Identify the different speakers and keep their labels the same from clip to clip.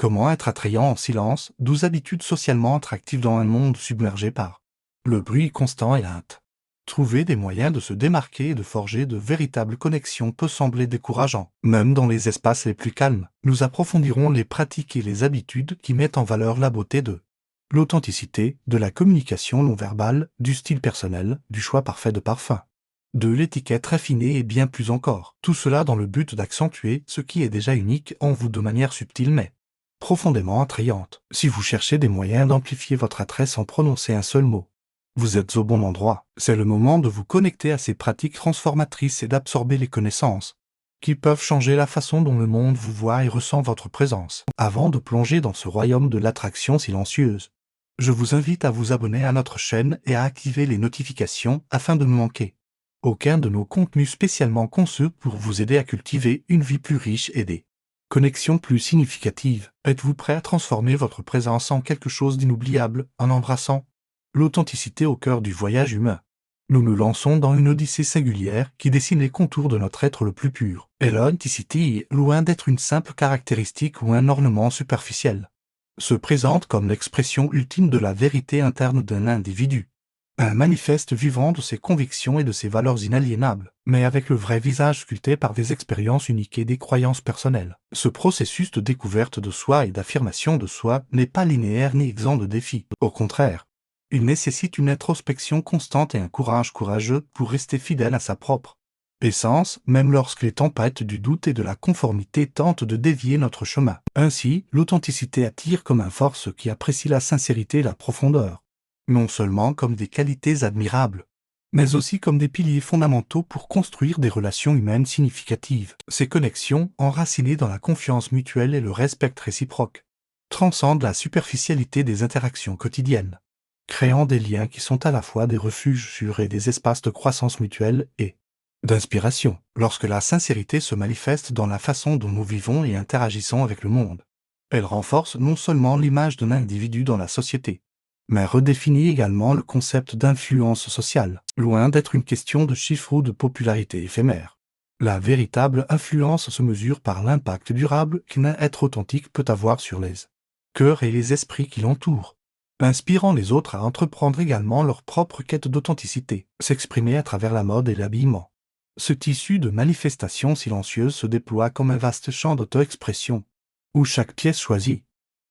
Speaker 1: Comment être attrayant en silence, 12 habitudes socialement attractives dans un monde submergé par le bruit constant et l'hâte. Trouver des moyens de se démarquer et de forger de véritables connexions peut sembler décourageant. Même dans les espaces les plus calmes, nous approfondirons les pratiques et les habitudes qui mettent en valeur la beauté de l'authenticité, de la communication non verbale, du style personnel, du choix parfait de parfum, de l'étiquette raffinée et bien plus encore. Tout cela dans le but d'accentuer ce qui est déjà unique en vous de manière subtile mais profondément attrayante. Si vous cherchez des moyens d'amplifier votre attrait sans prononcer un seul mot, vous êtes au bon endroit. C'est le moment de vous connecter à ces pratiques transformatrices et d'absorber les connaissances qui peuvent changer la façon dont le monde vous voit et ressent votre présence. Avant de plonger dans ce royaume de l'attraction silencieuse, je vous invite à vous abonner à notre chaîne et à activer les notifications afin de ne manquer aucun de nos contenus spécialement conçus pour vous aider à cultiver une vie plus riche et des connexions plus significatives. Êtes-vous prêt à transformer votre présence en quelque chose d'inoubliable en embrassant l'authenticité au cœur du voyage humain? Nous nous lançons dans une odyssée singulière qui dessine les contours de notre être le plus pur. Et l'authenticité, loin d'être une simple caractéristique ou un ornement superficiel, se présente comme l'expression ultime de la vérité interne d'un individu. Un manifeste vivant de ses convictions et de ses valeurs inaliénables, mais avec le vrai visage sculpté par des expériences uniques et des croyances personnelles. Ce processus de découverte de soi et d'affirmation de soi n'est pas linéaire ni exempt de défis. Au contraire, il nécessite une introspection constante et un courage courageux pour rester fidèle à sa propre essence, même lorsque les tempêtes du doute et de la conformité tentent de dévier notre chemin. Ainsi, l'authenticité attire comme un force qui apprécie la sincérité et la profondeur, non seulement comme des qualités admirables, mais aussi comme des piliers fondamentaux pour construire des relations humaines significatives. Ces connexions, enracinées dans la confiance mutuelle et le respect réciproque, transcendent la superficialité des interactions quotidiennes, créant des liens qui sont à la fois des refuges sûrs et des espaces de croissance mutuelle et d'inspiration. Lorsque la sincérité se manifeste dans la façon dont nous vivons et interagissons avec le monde, elle renforce non seulement l'image d'un individu dans la société, mais redéfinit également le concept d'influence sociale, loin d'être une question de chiffres ou de popularité éphémère. La véritable influence se mesure par l'impact durable qu'un être authentique peut avoir sur les cœurs et les esprits qui l'entourent, inspirant les autres à entreprendre également leur propre quête d'authenticité, s'exprimer à travers la mode et l'habillement. Ce tissu de manifestations silencieuses se déploie comme un vaste champ d'auto-expression, où chaque pièce choisie,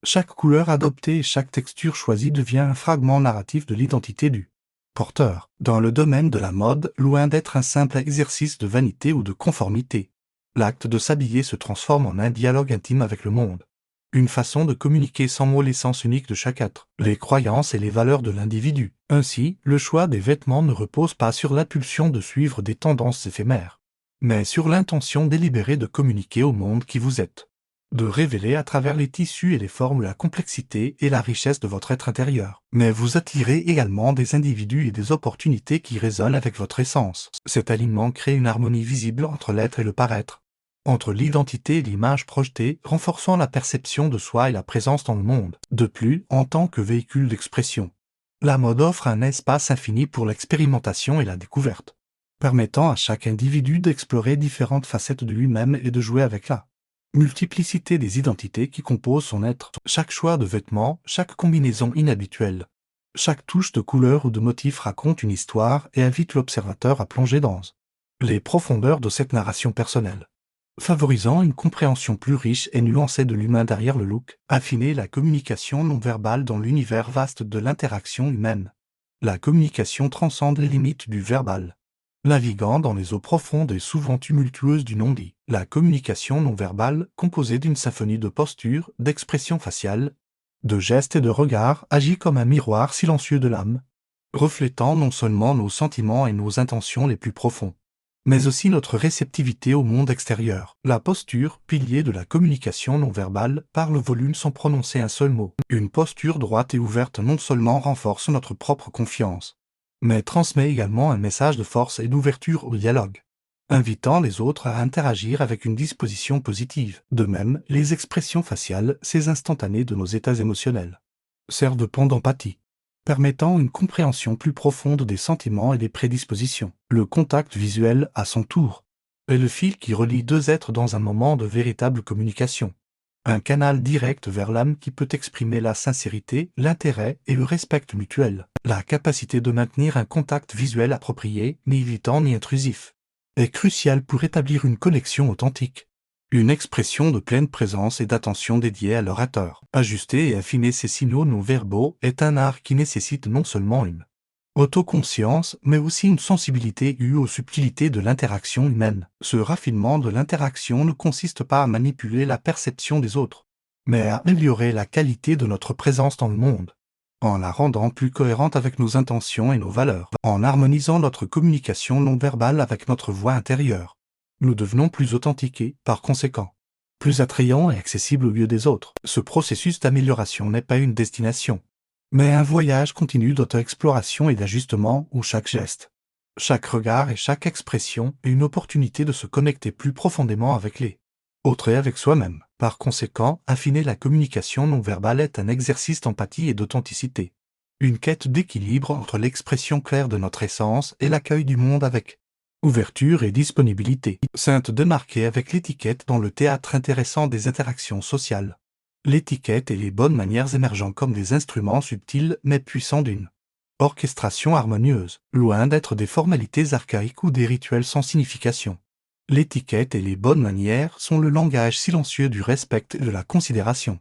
Speaker 1: chaque couleur adoptée et chaque texture choisie devient un fragment narratif de l'identité du porteur. Dans le domaine de la mode, loin d'être un simple exercice de vanité ou de conformité, l'acte de s'habiller se transforme en un dialogue intime avec le monde. Une façon de communiquer sans mots l'essence unique de chaque être, les croyances et les valeurs de l'individu. Ainsi, le choix des vêtements ne repose pas sur l'impulsion de suivre des tendances éphémères, mais sur l'intention délibérée de communiquer au monde qui vous êtes, de révéler à travers les tissus et les formes la complexité et la richesse de votre être intérieur. Mais vous attirez également des individus et des opportunités qui résonnent avec votre essence. Cet alignement crée une harmonie visible entre l'être et le paraître, entre l'identité et l'image projetée, renforçant la perception de soi et la présence dans le monde. De plus, en tant que véhicule d'expression, la mode offre un espace infini pour l'expérimentation et la découverte, permettant à chaque individu d'explorer différentes facettes de lui-même et de jouer avec la multiplicité des identités qui composent son être. Chaque choix de vêtements, chaque combinaison inhabituelle, chaque touche de couleur ou de motif raconte une histoire et invite l'observateur à plonger dans les profondeurs de cette narration personnelle, favorisant une compréhension plus riche et nuancée de l'humain derrière le look, affiner la communication non verbale dans l'univers vaste de l'interaction humaine. La communication transcende les limites du verbal, naviguant dans les eaux profondes et souvent tumultueuses du non-dit. La communication non verbale, composée d'une symphonie de postures, d'expressions faciales, de gestes et de regards, agit comme un miroir silencieux de l'âme, reflétant non seulement nos sentiments et nos intentions les plus profonds, mais aussi notre réceptivité au monde extérieur. La posture, pilier de la communication non verbale, parle au volume sans prononcer un seul mot. Une posture droite et ouverte non seulement renforce notre propre confiance, mais transmet également un message de force et d'ouverture au dialogue, invitant les autres à interagir avec une disposition positive. De même, les expressions faciales, ces instantanées de nos états émotionnels, servent de pont d'empathie, permettant une compréhension plus profonde des sentiments et des prédispositions. Le contact visuel, à son tour, est le fil qui relie deux êtres dans un moment de véritable communication, un canal direct vers l'âme qui peut exprimer la sincérité, l'intérêt et le respect mutuel. La capacité de maintenir un contact visuel approprié, ni évitant ni intrusif, est cruciale pour établir une connexion authentique. Une expression de pleine présence et d'attention dédiée à l'orateur. Ajuster et affiner ces signaux non-verbaux est un art qui nécessite non seulement une autoconscience, mais aussi une sensibilité aiguë aux subtilités de l'interaction humaine. Ce raffinement de l'interaction ne consiste pas à manipuler la perception des autres, mais à améliorer la qualité de notre présence dans le monde, en la rendant plus cohérente avec nos intentions et nos valeurs, en harmonisant notre communication non verbale avec notre voix intérieure. Nous devenons plus authentiques et, par conséquent, plus attrayants et accessibles aux yeux des autres. Ce processus d'amélioration n'est pas une destination, mais un voyage continu d'auto-exploration et d'ajustement où chaque geste, chaque regard et chaque expression est une opportunité de se connecter plus profondément avec les autres et avec soi-même. Par conséquent, affiner la communication non verbale est un exercice d'empathie et d'authenticité. Une quête d'équilibre entre l'expression claire de notre essence et l'accueil du monde avec ouverture et disponibilité. Sainte démarquée avec l'étiquette dans le théâtre intéressant des interactions sociales. L'étiquette et les bonnes manières émergent comme des instruments subtils mais puissants d'une orchestration harmonieuse, loin d'être des formalités archaïques ou des rituels sans signification. L'étiquette et les bonnes manières sont le langage silencieux du respect et de la considération.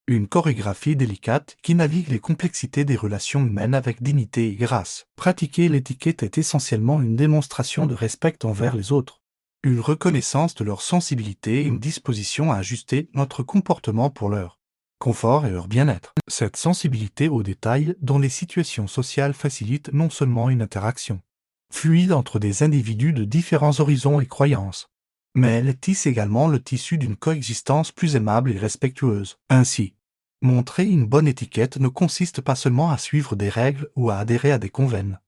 Speaker 1: Une chorégraphie délicate qui navigue les complexités des relations humaines avec dignité et grâce. Pratiquer l'étiquette est essentiellement une démonstration de respect envers les autres, une reconnaissance de leur sensibilité et une disposition à ajuster notre comportement pour leur confort et leur bien-être. Cette sensibilité aux détails dans les situations sociales facilite non seulement une interaction fluide entre des individus de différents horizons et croyances, mais elle tisse également le tissu d'une coexistence plus aimable et respectueuse. Ainsi, montrer une bonne étiquette ne consiste pas seulement à suivre des règles ou à adhérer à des conventions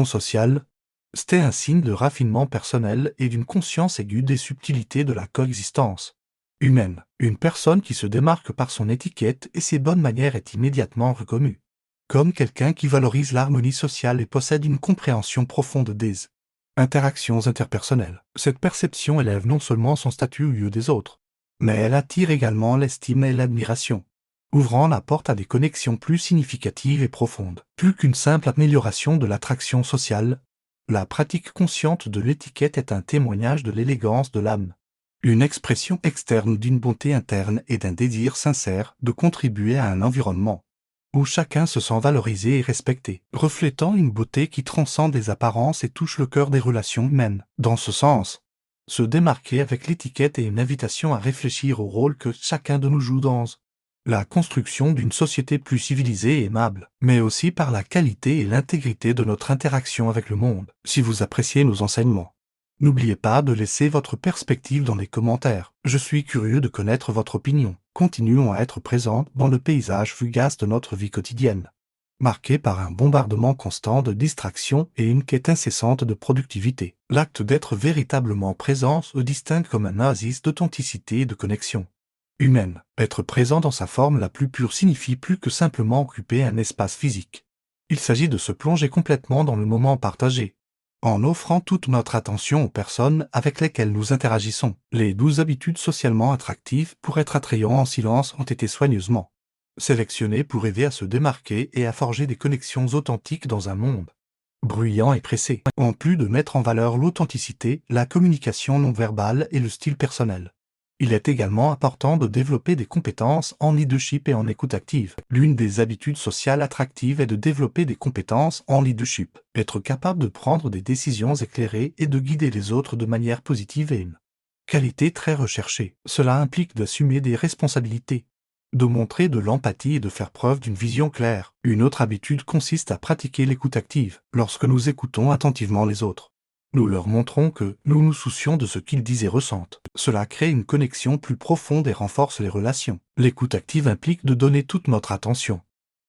Speaker 1: sociales, c'est un signe de raffinement personnel et d'une conscience aiguë des subtilités de la coexistence humaine. Une personne qui se démarque par son étiquette et ses bonnes manières est immédiatement reconnue comme quelqu'un qui valorise l'harmonie sociale et possède une compréhension profonde des interactions interpersonnelles. Cette perception élève non seulement son statut aux yeux des autres, mais elle attire également l'estime et l'admiration, ouvrant la porte à des connexions plus significatives et profondes. Plus qu'une simple amélioration de l'attraction sociale, la pratique consciente de l'étiquette est un témoignage de l'élégance de l'âme, une expression externe d'une bonté interne et d'un désir sincère de contribuer à un environnement où chacun se sent valorisé et respecté, reflétant une beauté qui transcende les apparences et touche le cœur des relations humaines. Dans ce sens, se démarquer avec l'étiquette est une invitation à réfléchir au rôle que chacun de nous joue dans la construction d'une société plus civilisée et aimable, mais aussi par la qualité et l'intégrité de notre interaction avec le monde. Si vous appréciez nos enseignements, n'oubliez pas de laisser votre perspective dans les commentaires. Je suis curieux de connaître votre opinion. Continuons à être présents dans le paysage fugace de notre vie quotidienne, marqué par un bombardement constant de distractions et une quête incessante de productivité. L'acte d'être véritablement présent se distingue comme un oasis d'authenticité et de connexion humaine. Être présent dans sa forme la plus pure signifie plus que simplement occuper un espace physique. Il s'agit de se plonger complètement dans le moment partagé, en offrant toute notre attention aux personnes avec lesquelles nous interagissons. Les 12 habitudes socialement attractives pour être attrayants en silence ont été soigneusement sélectionnées pour aider à se démarquer et à forger des connexions authentiques dans un monde bruyant et pressé. En plus de mettre en valeur l'authenticité, la communication non verbale et le style personnel, il est également important de développer des compétences en leadership et en écoute active. L'une des habitudes sociales attractives est de développer des compétences en leadership. Être capable de prendre des décisions éclairées et de guider les autres de manière positive est une qualité très recherchée. Cela implique d'assumer des responsabilités, de montrer de l'empathie et de faire preuve d'une vision claire. Une autre habitude consiste à pratiquer l'écoute active. Lorsque nous écoutons attentivement les autres, nous leur montrons que nous nous soucions de ce qu'ils disent et ressentent. Cela crée une connexion plus profonde et renforce les relations. L'écoute active implique de donner toute notre attention,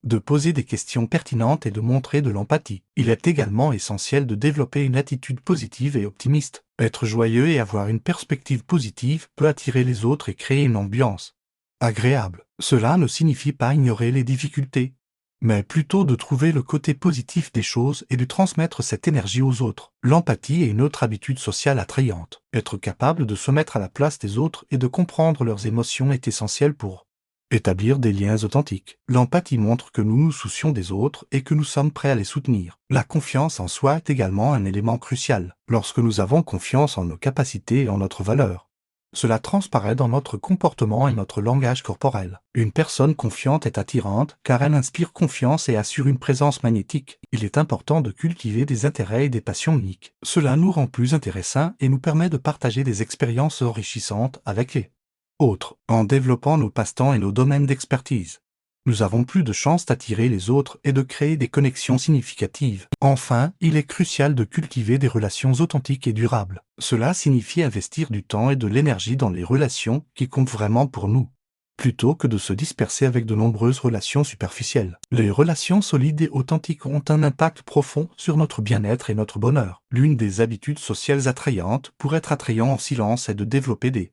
Speaker 1: de poser des questions pertinentes et de montrer de l'empathie. Il est également essentiel de développer une attitude positive et optimiste. Être joyeux et avoir une perspective positive peut attirer les autres et créer une ambiance agréable. Cela ne signifie pas ignorer les difficultés, mais plutôt de trouver le côté positif des choses et de transmettre cette énergie aux autres. L'empathie est une autre habitude sociale attrayante. Être capable de se mettre à la place des autres et de comprendre leurs émotions est essentiel pour établir des liens authentiques. L'empathie montre que nous nous soucions des autres et que nous sommes prêts à les soutenir. La confiance en soi est également un élément crucial. Lorsque nous avons confiance en nos capacités et en notre valeur, cela transparaît dans notre comportement et notre langage corporel. Une personne confiante est attirante car elle inspire confiance et assure une présence magnétique. Il est important de cultiver des intérêts et des passions uniques. Cela nous rend plus intéressants et nous permet de partager des expériences enrichissantes avec les autres, en développant nos passe-temps et nos domaines d'expertise. Nous avons plus de chances d'attirer les autres et de créer des connexions significatives. Enfin, il est crucial de cultiver des relations authentiques et durables. Cela signifie investir du temps et de l'énergie dans les relations qui comptent vraiment pour nous, plutôt que de se disperser avec de nombreuses relations superficielles. Les relations solides et authentiques ont un impact profond sur notre bien-être et notre bonheur. L'une des habitudes sociales attrayantes pour être attrayant en silence est de développer des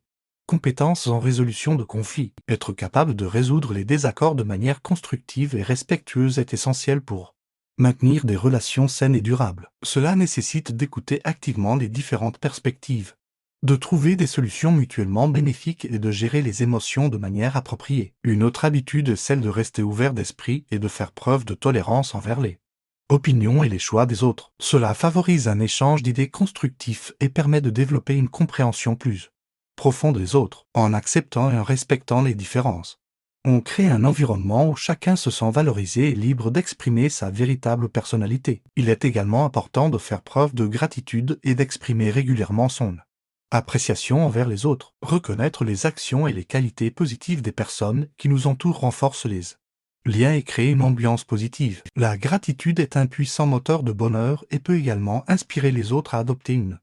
Speaker 1: compétences en résolution de conflits. Être capable de résoudre les désaccords de manière constructive et respectueuse est essentiel pour maintenir des relations saines et durables. Cela nécessite d'écouter activement les différentes perspectives, de trouver des solutions mutuellement bénéfiques et de gérer les émotions de manière appropriée. Une autre habitude est celle de rester ouvert d'esprit et de faire preuve de tolérance envers les opinions et les choix des autres. Cela favorise un échange d'idées constructif et permet de développer une compréhension plus profonde des autres, en acceptant et en respectant les différences. On crée un environnement où chacun se sent valorisé et libre d'exprimer sa véritable personnalité. Il est également important de faire preuve de gratitude et d'exprimer régulièrement son appréciation envers les autres. Reconnaître les actions et les qualités positives des personnes qui nous entourent renforce les liens et crée une ambiance positive. La gratitude est un puissant moteur de bonheur et peut également inspirer les autres à adopter une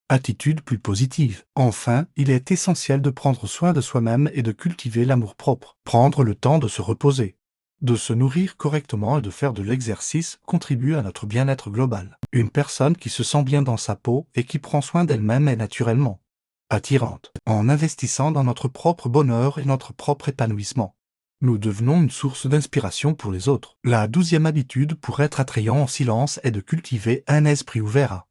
Speaker 1: attitude plus positive. Enfin, il est essentiel de prendre soin de soi-même et de cultiver l'amour-propre. Prendre le temps de se reposer, de se nourrir correctement et de faire de l'exercice contribue à notre bien-être global. Une personne qui se sent bien dans sa peau et qui prend soin d'elle-même est naturellement attirante. En investissant dans notre propre bonheur et notre propre épanouissement, nous devenons une source d'inspiration pour les autres. La 12e habitude pour être attrayant en silence est de cultiver un esprit ouvert à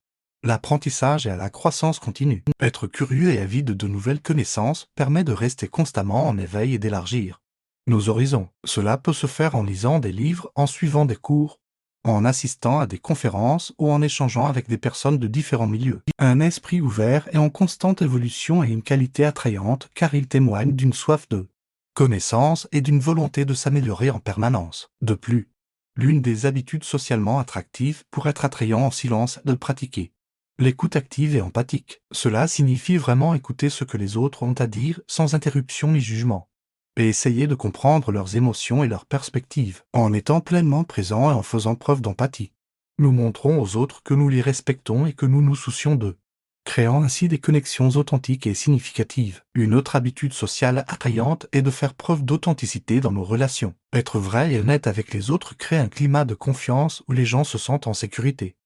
Speaker 1: l'apprentissage et à la croissance continue. Être curieux et avide de nouvelles connaissances permet de rester constamment en éveil et d'élargir nos horizons. Cela peut se faire en lisant des livres, en suivant des cours, en assistant à des conférences ou en échangeant avec des personnes de différents milieux. Un esprit ouvert et en constante évolution est une qualité attrayante car il témoigne d'une soif de connaissance et d'une volonté de s'améliorer en permanence. De plus, l'une des habitudes socialement attractives pour être attrayant en silence est de pratiquer l'écoute active et empathique. Cela signifie vraiment écouter ce que les autres ont à dire sans interruption ni jugement, et essayer de comprendre leurs émotions et leurs perspectives. En étant pleinement présent et en faisant preuve d'empathie, nous montrons aux autres que nous les respectons et que nous nous soucions d'eux, créant ainsi des connexions authentiques et significatives. Une autre habitude sociale attrayante est de faire preuve d'authenticité dans nos relations. Être vrai et honnête avec les autres crée un climat de confiance où les gens se sentent en sécurité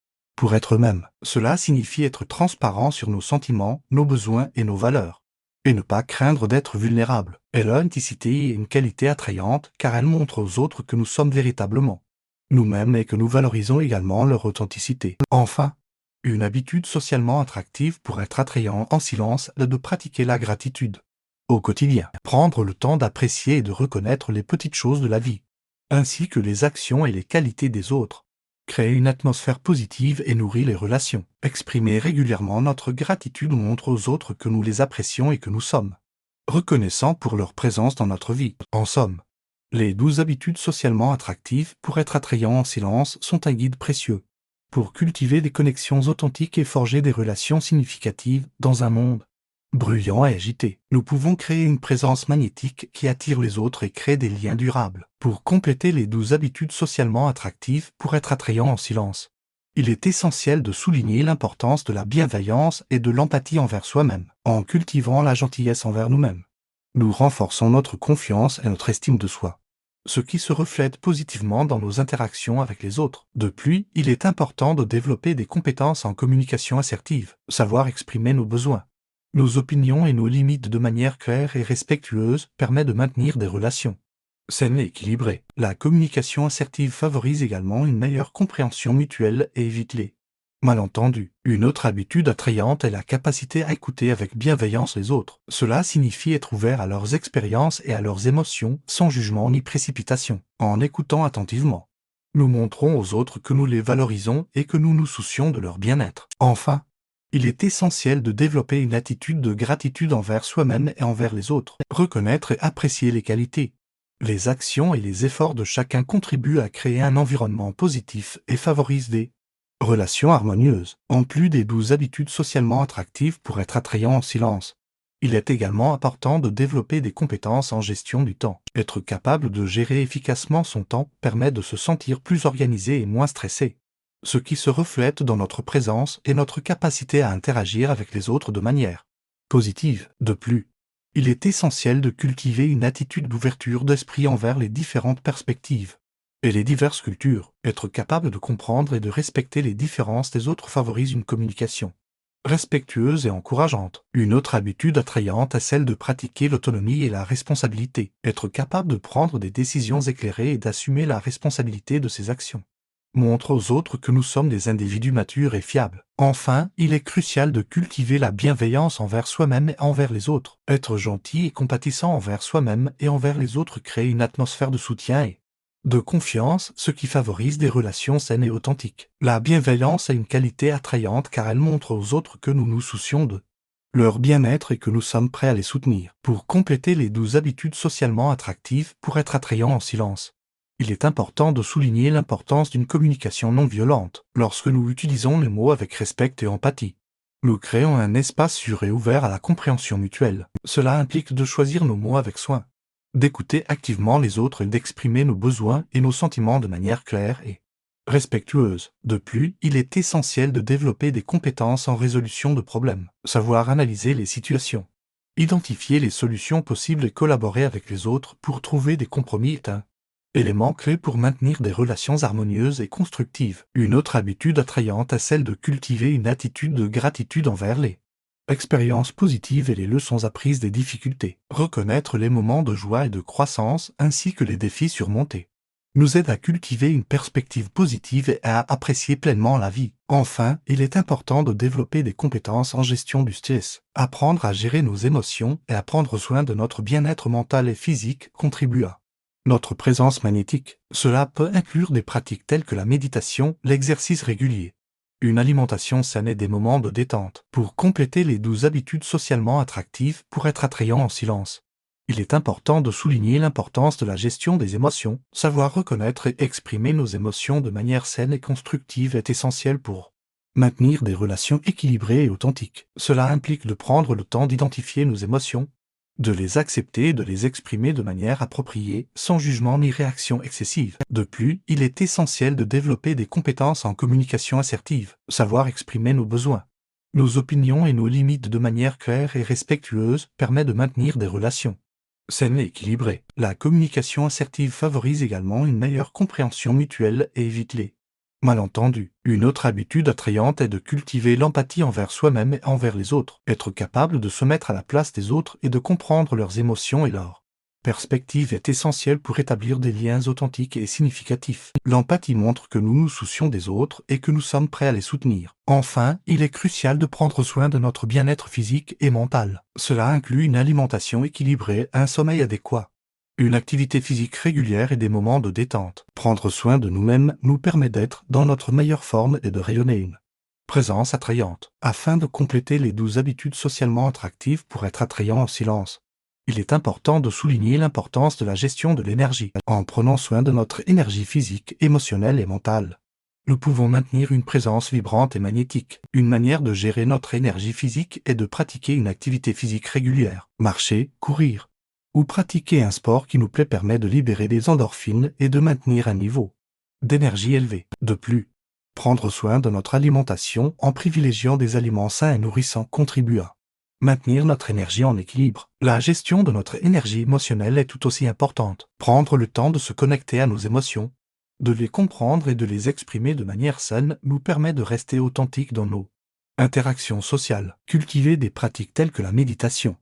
Speaker 1: pour être eux-mêmes. Cela signifie être transparent sur nos sentiments, nos besoins et nos valeurs, et ne pas craindre d'être vulnérable. Et l'authenticité est une qualité attrayante car elle montre aux autres que nous sommes véritablement nous-mêmes et que nous valorisons également leur authenticité. Enfin, une habitude socialement attractive pour être attrayant en silence est de pratiquer la gratitude au quotidien. Prendre le temps d'apprécier et de reconnaître les petites choses de la vie, ainsi que les actions et les qualités des autres, crée une atmosphère positive et nourrit les relations. Exprimer régulièrement notre gratitude montre aux autres que nous les apprécions et que nous sommes reconnaissants pour leur présence dans notre vie. En somme, les 12 habitudes socialement attractives pour être attrayant en silence sont un guide précieux pour cultiver des connexions authentiques et forger des relations significatives dans un monde bruyant et agité. Nous pouvons créer une présence magnétique qui attire les autres et crée des liens durables. Pour compléter les 12 habitudes socialement attractives pour être attrayant en silence, il est essentiel de souligner l'importance de la bienveillance et de l'empathie envers soi-même. En cultivant la gentillesse envers nous-mêmes, nous renforçons notre confiance et notre estime de soi, ce qui se reflète positivement dans nos interactions avec les autres. De plus, il est important de développer des compétences en communication assertive, savoir exprimer nos besoins, nos opinions et nos limites de manière claire et respectueuse permet de maintenir des relations Saine et équilibrée. La communication assertive favorise également une meilleure compréhension mutuelle et évite les malentendus. Une autre habitude attrayante est la capacité à écouter avec bienveillance les autres. Cela signifie être ouvert à leurs expériences et à leurs émotions, sans jugement ni précipitation. En écoutant attentivement, nous montrons aux autres que nous les valorisons et que nous nous soucions de leur bien-être. Enfin, il est essentiel de développer une attitude de gratitude envers soi-même et envers les autres. Reconnaître et apprécier les qualités, les actions et les efforts de chacun contribuent à créer un environnement positif et favorisent des relations harmonieuses. En plus des 12 habitudes socialement attractives pour être attrayant en silence, il est également important de développer des compétences en gestion du temps. Être capable de gérer efficacement son temps permet de se sentir plus organisé et moins stressé, ce qui se reflète dans notre présence et notre capacité à interagir avec les autres de manière positive. De plus, il est essentiel de cultiver une attitude d'ouverture d'esprit envers les différentes perspectives et les diverses cultures. Être capable de comprendre et de respecter les différences des autres favorise une communication respectueuse et encourageante. Une autre habitude attrayante est celle de pratiquer l'autonomie et la responsabilité. Être capable de prendre des décisions éclairées et d'assumer la responsabilité de ses actions montre aux autres que nous sommes des individus matures et fiables. Enfin, il est crucial de cultiver la bienveillance envers soi-même et envers les autres. Être gentil et compatissant envers soi-même et envers les autres crée une atmosphère de soutien et de confiance, ce qui favorise des relations saines et authentiques. La bienveillance est une qualité attrayante car elle montre aux autres que nous nous soucions de leur bien-être et que nous sommes prêts à les soutenir. Pour compléter les 12 habitudes socialement attractives pour être attrayant en silence, il est important de souligner l'importance d'une communication non violente. Lorsque nous utilisons les mots avec respect et empathie, nous créons un espace sûr et ouvert à la compréhension mutuelle. Cela implique de choisir nos mots avec soin, d'écouter activement les autres et d'exprimer nos besoins et nos sentiments de manière claire et respectueuse. De plus, il est essentiel de développer des compétences en résolution de problèmes, savoir analyser les situations, identifier les solutions possibles et collaborer avec les autres pour trouver des compromis est un élément clé pour maintenir des relations harmonieuses et constructives. Une autre habitude attrayante est celle de cultiver une attitude de gratitude envers les expériences positives et les leçons apprises des difficultés. Reconnaître les moments de joie et de croissance ainsi que les défis surmontés nous aide à cultiver une perspective positive et à apprécier pleinement la vie. Enfin, il est important de développer des compétences en gestion du stress. Apprendre à gérer nos émotions et à prendre soin de notre bien-être mental et physique contribue à notre présence magnétique. Cela peut inclure des pratiques telles que la méditation, l'exercice régulier, une alimentation saine et des moments de détente. Pour compléter les 12 habitudes socialement attractives pour être attrayant en silence, il est important de souligner l'importance de la gestion des émotions. Savoir reconnaître et exprimer nos émotions de manière saine et constructive est essentiel pour maintenir des relations équilibrées et authentiques. Cela implique de prendre le temps d'identifier nos émotions, de les accepter et de les exprimer de manière appropriée, sans jugement ni réaction excessive. De plus, il est essentiel de développer des compétences en communication assertive, savoir exprimer nos besoins, nos opinions et nos limites de manière claire et respectueuse permet de maintenir des relations saines et équilibrées. La communication assertive favorise également une meilleure compréhension mutuelle et évite les malentendus. Une autre habitude attrayante est de cultiver l'empathie envers soi-même et envers les autres. Être capable de se mettre à la place des autres et de comprendre leurs émotions et leurs perspectives est essentiel pour établir des liens authentiques et significatifs. L'empathie montre que nous nous soucions des autres et que nous sommes prêts à les soutenir. Enfin, il est crucial de prendre soin de notre bien-être physique et mental. Cela inclut une alimentation équilibrée, un sommeil adéquat, une activité physique régulière et des moments de détente. Prendre soin de nous-mêmes nous permet d'être dans notre meilleure forme et de rayonner une présence attrayante. Afin de compléter les 12 habitudes socialement attractives pour être attrayant en silence, il est important de souligner l'importance de la gestion de l'énergie. En prenant soin de notre énergie physique, émotionnelle et mentale, nous pouvons maintenir une présence vibrante et magnétique. Une manière de gérer notre énergie physique est de pratiquer une activité physique régulière. Marcher, courir ou pratiquer un sport qui nous plaît permet de libérer des endorphines et de maintenir un niveau d'énergie élevé. De plus, prendre soin de notre alimentation en privilégiant des aliments sains et nourrissants contribue à maintenir notre énergie en équilibre. La gestion de notre énergie émotionnelle est tout aussi importante. Prendre le temps de se connecter à nos émotions, de les comprendre et de les exprimer de manière saine nous permet de rester authentiques dans nos interactions sociales. Cultiver des pratiques telles que la méditation,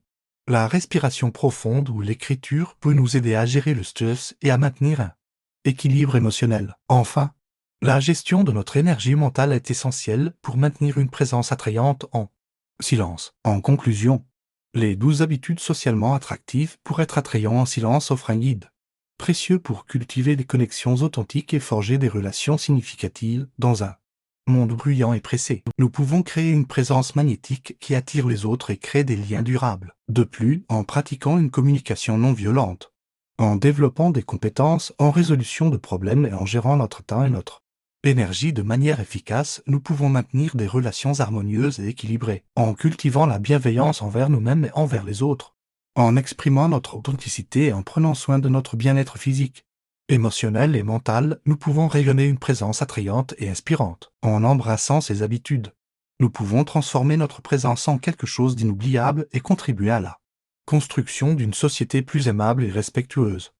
Speaker 1: La respiration profonde ou l'écriture peut nous aider à gérer le stress et à maintenir un équilibre émotionnel. Enfin, la gestion de notre énergie mentale est essentielle pour maintenir une présence attrayante en silence. En conclusion, les 12 habitudes socialement attractives pour être attrayant en silence offrent un guide précieux pour cultiver des connexions authentiques et forger des relations significatives dans un monde bruyant et pressé. Nous pouvons créer une présence magnétique qui attire les autres et crée des liens durables. De plus, en pratiquant une communication non violente, en développant des compétences en résolution de problèmes et en gérant notre temps et notre énergie de manière efficace, nous pouvons maintenir des relations harmonieuses et équilibrées, en cultivant la bienveillance envers nous-mêmes et envers les autres, en exprimant notre authenticité et en prenant soin de notre bien-être physique, émotionnel et mental. Nous pouvons rayonner une présence attrayante et inspirante. En embrassant ces habitudes, nous pouvons transformer notre présence en quelque chose d'inoubliable et contribuer à la construction d'une société plus aimable et respectueuse.